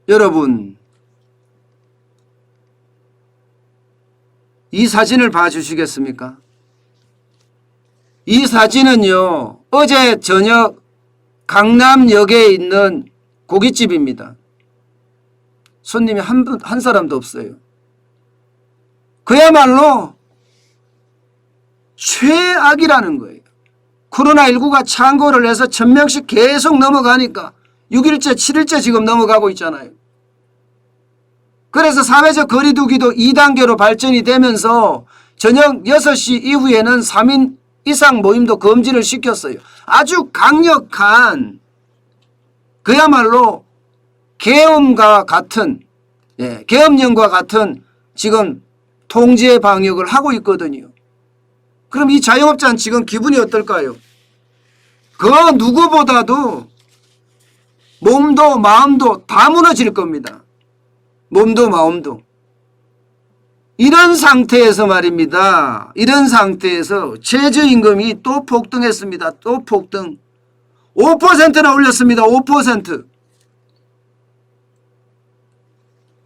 여러분, 이 사진을 봐주시겠습니까? 이 사진은요, 어제 저녁 강남역에 있는 고깃집입니다. 손님이 한 사람도 없어요. 그야말로 최악이라는 거예요. 코로나19가 창궐을 해서 1000명씩 계속 넘어가니까 6일째, 7일째 지금 넘어가고 있잖아요. 그래서 사회적 거리 두기도 2단계로 발전이 되면서 저녁 6시 이후에는 3인 이상 모임도 금지를 시켰어요. 아주 강력한 그야말로 계엄과 같은 계엄령과 같은 지금 통제 방역을 하고 있거든요. 그럼 이 자영업자는 지금 기분이 어떨까요? 그 누구보다도 몸도 마음도 다 무너질 겁니다. 몸도 마음도. 이런 상태에서 말입니다. 이런 상태에서 최저임금이 또 폭등했습니다. 또 폭등. 5%나 올렸습니다. 5%.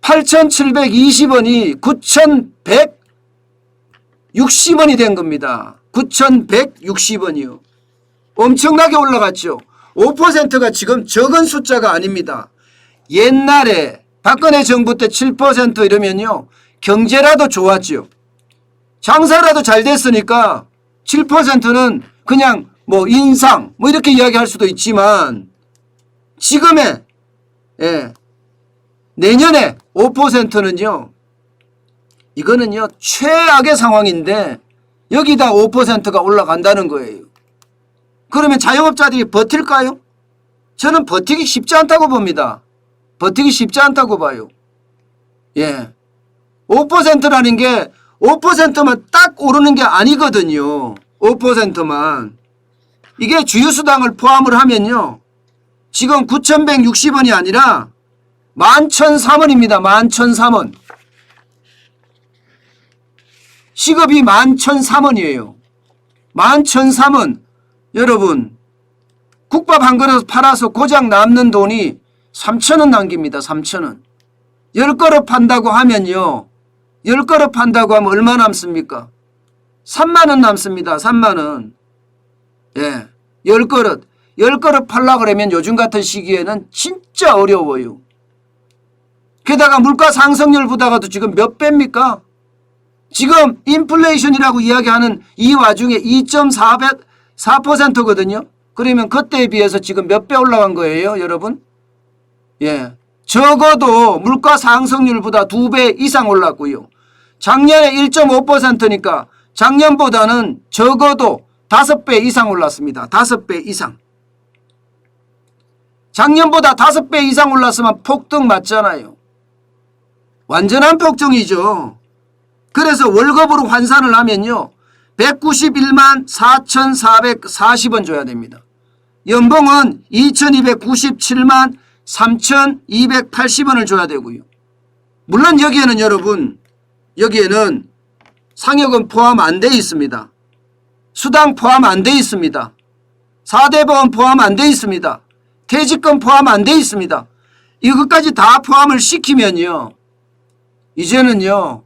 8,720원이 9,160원이 된 겁니다. 9,160원이요. 엄청나게 올라갔죠. 5%가 지금 적은 숫자가 아닙니다. 옛날에 박근혜 정부 때 7% 이러면요, 경제라도 좋았죠. 장사라도 잘 됐으니까 7%는 그냥 뭐 인상 뭐 이렇게 이야기할 수도 있지만 지금의 내년에 5%는요, 이거는요 최악의 상황인데 여기다 5%가 올라간다는 거예요. 그러면 자영업자들이 버틸까요? 저는 버티기 쉽지 않다고 봅니다. 버티기 쉽지 않다고 봐요. 5%라는 게 5%만 딱 오르는 게 아니거든요. 5%만. 이게 주유수당을 포함을 하면요, 지금 9,160원이 아니라 11,003원입니다. 11,003원. 시급이 11,003원이에요. 11,003원. 여러분, 국밥 한 그릇 팔아서 고작 남는 돈이 3,000원 남깁니다. 3,000원. 10그릇 판다고 하면요, 10그릇 판다고 하면 얼마 남습니까? 3만원 남습니다. 3만원. 10그릇. 10그릇 팔려고 그러면 요즘 같은 시기에는 진짜 어려워요. 게다가 물가 상승률 보다가도 지금 몇 배입니까? 지금 인플레이션이라고 이야기하는 이 와중에 2.4%거든요. 그러면 그때에 비해서 지금 몇 배 올라간 거예요, 여러분? 적어도 물가 상승률보다 2배 이상 올랐고요. 작년에 1.5%니까 작년보다는 적어도 5배 이상 올랐습니다. 5배 이상. 작년보다 5배 이상 올랐으면 폭등 맞잖아요. 완전한 폭등이죠. 그래서 월급으로 환산을 하면요, 191만 4,440원 줘야 됩니다. 연봉은 2,297만 3,280원을 줘야 되고요. 물론 여기에는 여러분, 여기에는 상여금 포함 안 돼 있습니다. 수당 포함 안 돼 있습니다. 4대 보험 포함 안 돼 있습니다. 퇴직금 포함 안 돼 있습니다. 이것까지 다 포함을 시키면요, 이제는요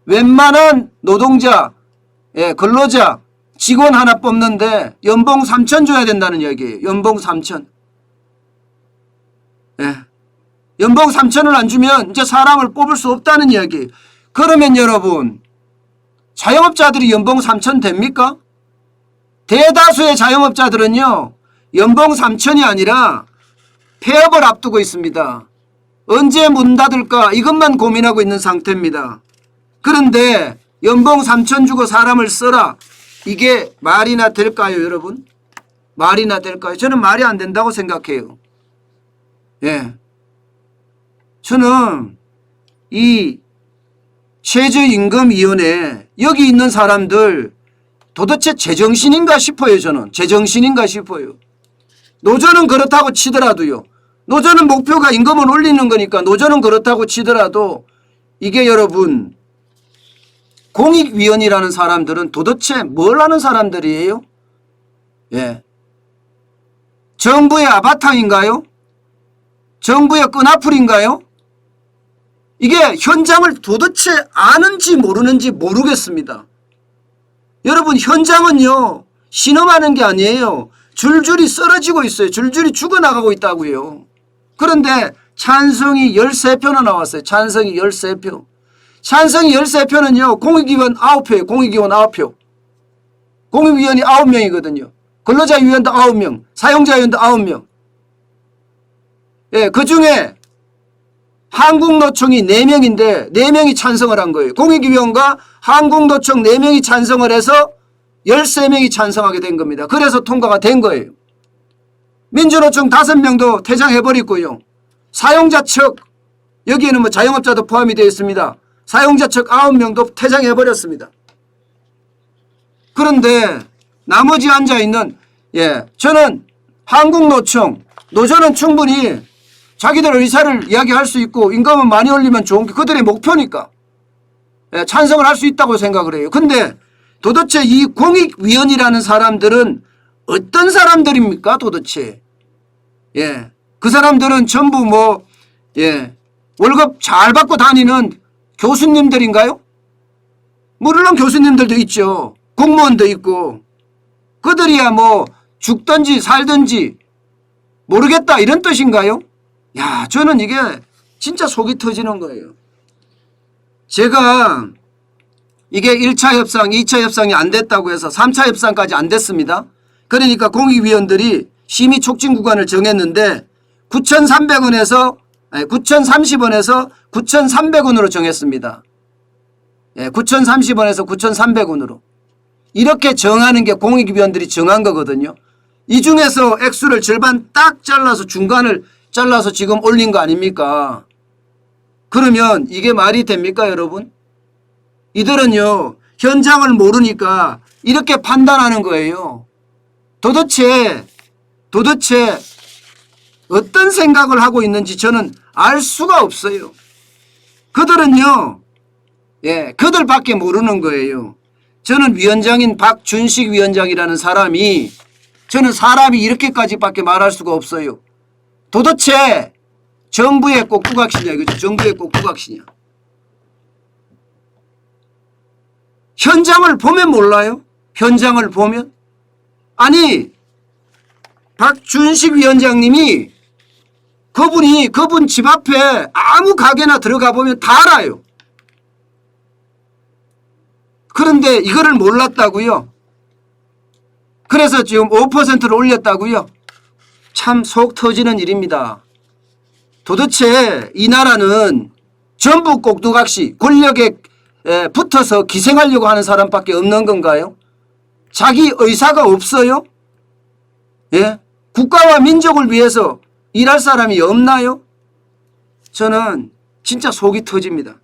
웬만한 노동자, 근로자, 직원 하나 뽑는데 연봉 3천 줘야 된다는 얘기예요. 연봉 3천. 연봉 3천을 안 주면 이제 사람을 뽑을 수 없다는 이야기예요. 그러면 여러분, 자영업자들이 연봉 3천 됩니까? 대다수의 자영업자들은요 연봉 3천이 아니라 폐업을 앞두고 있습니다. 언제 문 닫을까 이것만 고민하고 있는 상태입니다. 그런데 연봉 3천 주고 사람을 써라, 이게 말이나 될까요, 여러분? 말이나 될까요? 저는 말이 안 된다고 생각해요. 저는 이 최저임금위원회 여기 있는 사람들 도대체 제정신인가 싶어요. 저는 제정신인가 싶어요. 노조는 그렇다고 치더라도요, 노조는 목표가 임금을 올리는 거니까 노조는 그렇다고 치더라도 이게 여러분, 공익위원이라는 사람들은 도대체 뭘 하는 사람들이에요? 정부의 아바타인가요? 정부의 끈앞풀인가요? 이게 현장을 도대체 아는지 모르는지 모르겠습니다. 여러분, 현장은요 신음하는 게 아니에요. 줄줄이 쓰러지고 있어요. 줄줄이 죽어나가고 있다고요. 그런데 찬성이 13표나 나왔어요. 찬성이 13표. 찬성이 13표는요 공익위원 9표예요. 공익위원 9표. 공익위원이 9명이거든요. 근로자위원도 9명, 사용자위원도 9명. 예, 그중에 한국노총이 4명인데 4명이 찬성을 한 거예요. 공익위원과 한국노총 4명이 찬성을 해서 13명이 찬성하게 된 겁니다. 그래서 통과가 된 거예요. 민주노총 5명도 퇴장해버리고요. 사용자 측, 여기에는 뭐 자영업자도 포함이 되어 있습니다. 사용자 측 9명도 퇴장해버렸습니다. 그런데 나머지 앉아있는, 저는 한국노총, 노조는 충분히 자기들 의사를 이야기할 수 있고 임금은 많이 올리면 좋은 게 그들의 목표니까 찬성을 할 수 있다고 생각을 해요. 근데 도대체 이 공익위원이라는 사람들은 어떤 사람들입니까 도대체? 그 사람들은 전부 월급 잘 받고 다니는 교수님들인가요? 물론 교수님들도 있죠. 공무원도 있고. 그들이야 죽든지 살든지 모르겠다 이런 뜻인가요? 야, 저는 이게 진짜 속이 터지는 거예요. 제가 이게 1차 협상, 2차 협상이 안 됐다고 해서 3차 협상까지 안 됐습니다. 그러니까 공익위원들이 심의 촉진 구간을 정했는데 9,300원에서 9,030원에서 9,300원으로 정했습니다. 9,030원에서 9,300원으로. 이렇게 정하는 게 공익위원들이 정한 거거든요. 이 중에서 액수를 절반 딱 잘라서 중간을 잘라서 지금 올린 거 아닙니까? 그러면 이게 말이 됩니까 여러분? 이들은요 현장을 모르니까 이렇게 판단하는 거예요. 도대체 어떤 생각을 하고 있는지 저는 알 수가 없어요. 그들은요 그들밖에 모르는 거예요. 저는 위원장인 박준식 위원장이라는 사람이 저는 사람이 이렇게까지밖에 말할 수가 없어요. 도대체 정부의 꼭두각시냐 이거죠. 정부의 꼭두각시냐. 현장을 보면 몰라요? 현장을 보면? 아니 박준식 위원장님이 그분 집 앞에 아무 가게나 들어가 보면 다 알아요. 그런데 이거를 몰랐다고요? 그래서 지금 5%를 올렸다고요? 참 속 터지는 일입니다. 도대체 이 나라는 전부 꼭두각시 권력에 붙어서 기생하려고 하는 사람밖에 없는 건가요? 자기 의사가 없어요? 국가와 민족을 위해서 일할 사람이 없나요? 저는 진짜 속이 터집니다.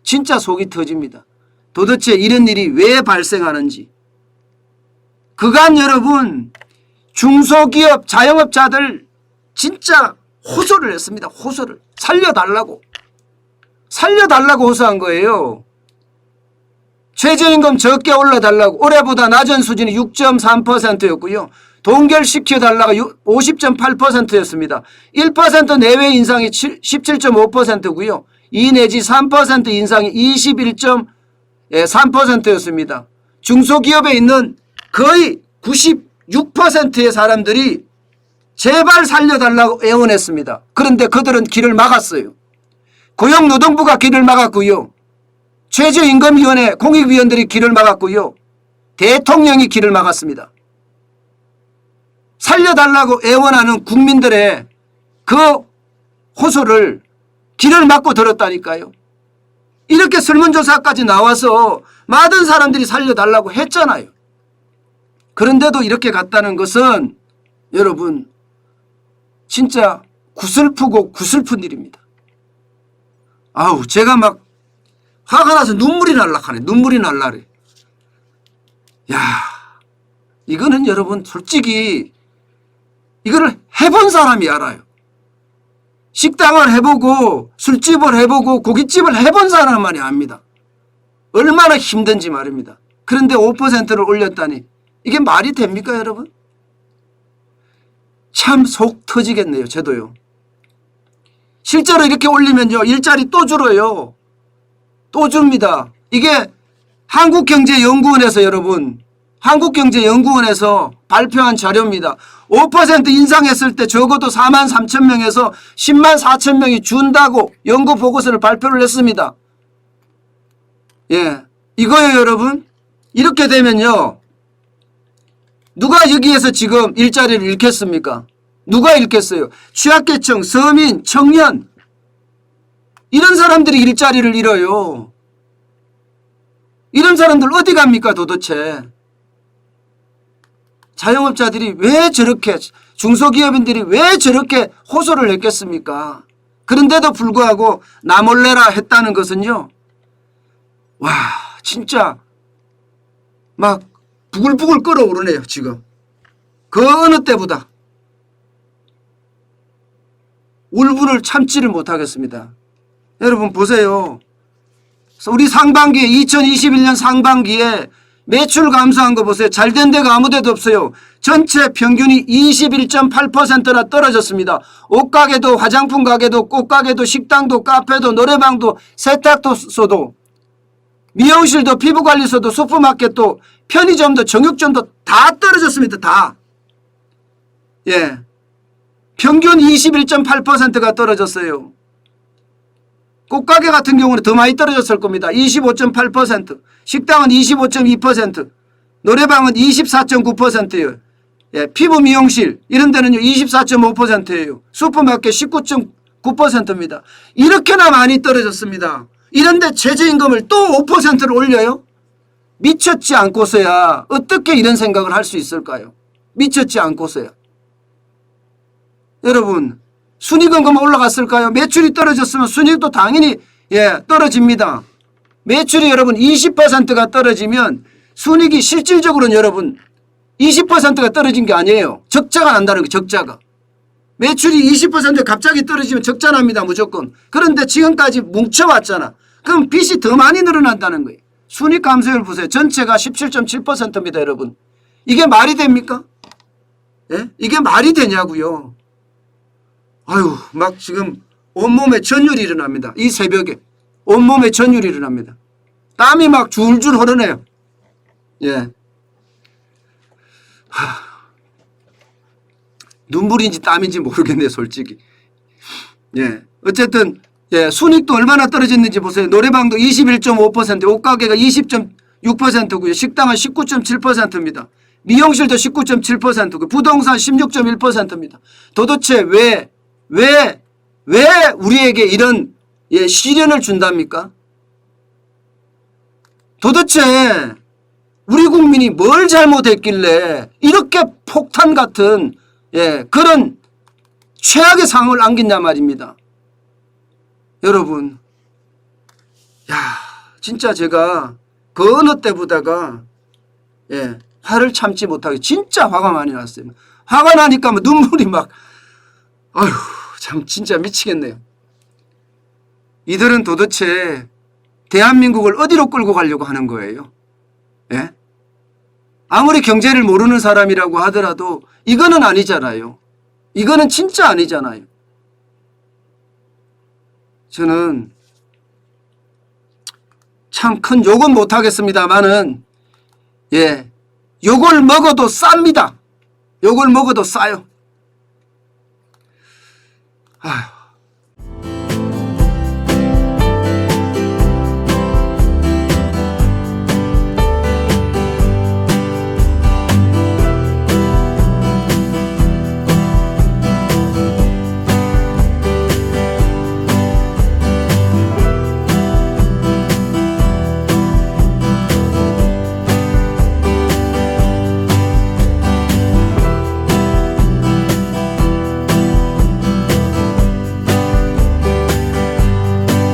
진짜 속이 터집니다. 도대체 이런 일이 왜 발생하는지. 그간 여러분 중소기업 자영업자들 진짜 호소를 했습니다. 호소를. 살려달라고 호소한 거예요. 최저임금 적게 올려달라고. 올해보다 낮은 수준이 6.3%였고요. 동결시켜달라가 50.8%였습니다. 1% 내외 인상이 17.5%고요. 2 내지 3% 인상이 21.3%였습니다. 중소기업에 있는 거의 96%의 사람들이 제발 살려달라고 애원했습니다. 그런데 그들은 길을 막았어요. 고용노동부가 길을 막았고요. 최저임금위원회 공익위원들이 길을 막았고요. 대통령이 길을 막았습니다. 살려달라고 애원하는 국민들의 그 호소를 길을 막고 들었다니까요. 이렇게 설문조사까지 나와서 많은 사람들이 살려달라고 했잖아요. 그런데도 이렇게 갔다는 것은 여러분 진짜 구슬프고 구슬픈 일입니다. 아우 제가 막 화가 나서 눈물이 날락하네. 눈물이 날라래. 야 이거는 여러분 솔직히 이거를 해본 사람이 알아요. 식당을 해보고 술집을 해보고 고깃집을 해본 사람만이 압니다. 얼마나 힘든지 말입니다. 그런데 5%를 올렸다니 이게 말이 됩니까 여러분? 참 속 터지겠네요. 저도요. 실제로 이렇게 올리면요 일자리 또 줄어요. 또 줍니다. 이게 한국경제연구원에서 여러분 한국경제연구원에서 발표한 자료입니다. 5% 인상했을 때 적어도 4만 3천 명에서 10만 4천 명이 준다고 연구 보고서를 발표를 했습니다. 예, 이거예요 여러분. 이렇게 되면요 누가 여기에서 지금 일자리를 잃겠습니까? 누가 잃겠어요? 취약계층, 서민, 청년 이런 사람들이 일자리를 잃어요. 이런 사람들 어디 갑니까 도대체? 자영업자들이 왜 저렇게 중소기업인들이 왜 저렇게 호소를 했겠습니까? 그런데도 불구하고 나 몰래라 했다는 것은요. 와 진짜 막 부글부글 끓어오르네요 지금. 그 어느 때보다 울분을 참지를 못하겠습니다. 여러분 보세요. 우리 상반기에 2021년 상반기에 매출 감소한 거 보세요. 잘된 데가 아무 데도 없어요. 전체 평균이 21.8%나 떨어졌습니다. 옷가게도 화장품 가게도 꽃가게도 식당도 카페도 노래방도 세탁소도 미용실도 피부관리소도 슈퍼마켓도 편의점도 정육점도 다 떨어졌습니다. 다. 예. 평균 21.8%가 떨어졌어요. 꽃가게 같은 경우는 더 많이 떨어졌을 겁니다. 25.8%, 식당은 25.2%, 노래방은 24.9%예요. 예, 피부 미용실 이런 데는요 24.5%예요. 슈퍼마켓 19.9%입니다. 이렇게나 많이 떨어졌습니다. 이런데 최저임금을 또 5%를 올려요? 미쳤지 않고서야 어떻게 이런 생각을 할 수 있을까요? 미쳤지 않고서야. 여러분 순이익은 올라갔을까요? 매출이 떨어졌으면 순이익도 당연히 떨어집니다. 매출이 여러분 20%가 떨어지면 순이익이 실질적으로는 여러분 20%가 떨어진 게 아니에요. 적자가 난다는 거예요. 적자가. 매출이 20% 갑자기 떨어지면 적자 납니다. 무조건. 그런데 지금까지 뭉쳐왔잖아. 그럼 빚이 더 많이 늘어난다는 거예요. 순이익 감소율 보세요. 전체가 17.7%입니다. 여러분. 이게 말이 됩니까? 예? 이게 말이 되냐고요. 아유 막 지금 온몸에 전율이 일어납니다. 이 새벽에 온몸에 전율이 일어납니다. 땀이 막 줄줄 흐르네요. 예. 눈물인지 땀인지 모르겠네요 솔직히. 예. 어쨌든 순익도 얼마나 떨어졌는지 보세요. 노래방도 21.5%, 옷가게가 20.6%고요. 식당은 19.7%입니다. 미용실도 19.7%고 부동산 16.1%입니다. 도대체 왜 우리에게 이런 시련을 준답니까? 도대체 우리 국민이 뭘 잘못했길래 이렇게 폭탄 같은 그런 최악의 상황을 안겼냐 말입니다. 여러분 진짜 제가 그 어느 때보다가 화를 참지 못하게 진짜 화가 많이 났어요. 화가 나니까 눈물이 막 아휴 참 진짜 미치겠네요. 이들은 도대체 대한민국을 어디로 끌고 가려고 하는 거예요? 예? 아무리 경제를 모르는 사람이라고 하더라도 이거는 아니잖아요. 이거는 진짜 아니잖아요. 저는 참 큰 욕은 못하겠습니다만은 욕을 먹어도 쌉니다. 욕을 먹어도 싸요. 아휴.